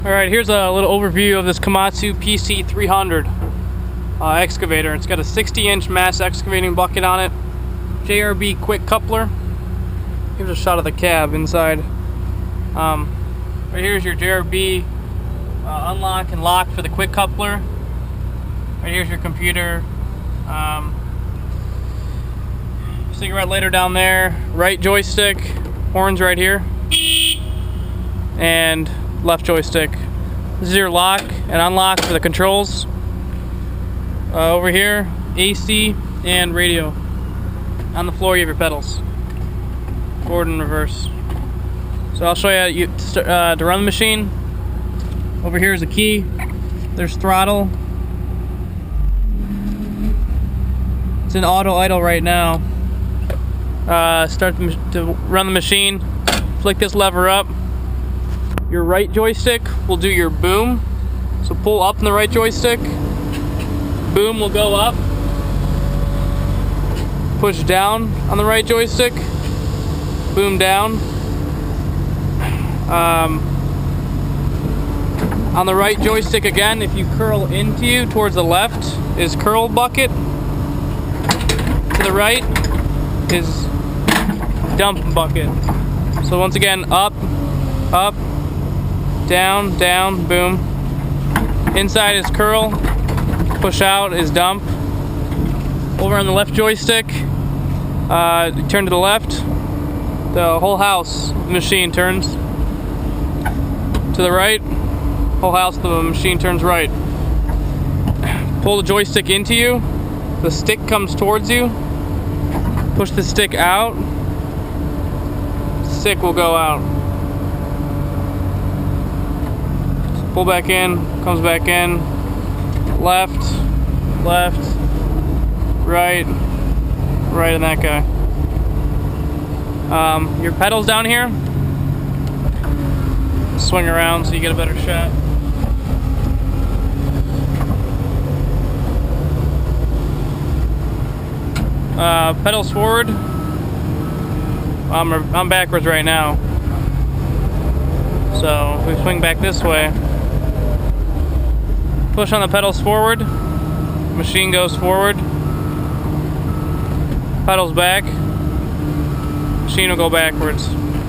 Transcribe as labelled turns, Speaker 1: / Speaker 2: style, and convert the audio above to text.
Speaker 1: Alright, here's a little overview of this Komatsu PC300 excavator. It's got a 60-inch mass excavating bucket on it, JRB quick coupler. Here's a shot of the cab inside. Right here's your JRB unlock and lock for the quick coupler. Right here's your computer. Cigarette lighter down there. Right joystick, horns right here, and left joystick. This is your lock and unlock for the controls. Over here, AC and radio. On the floor you have your pedals. Forward and reverse. So I'll show you to run the machine. Over here is a key. There's throttle. It's in auto idle right now. Start to run the machine. Flick this lever up. Your right joystick will do your boom. So pull up in the right joystick. Boom will go up. Push down on the right joystick. Boom down. On the right joystick again, if you curl into you towards the left is curl bucket. To the right is dump bucket. So once again, up, up, down, down, boom. Inside is curl, push out is dump. Over on the left joystick, turn to the left, the whole house machine turns. To the right, whole house the machine turns right. Pull the joystick into you, the stick comes towards you. Push the stick out, stick will go out. Pull back in, comes back in, left, left, right, right, and that guy. Your pedals down here, swing around so you get a better shot. Pedals forward. I'm backwards right now, so if we swing back this way, push on the pedals forward, machine goes forward, pedals back, machine will go backwards.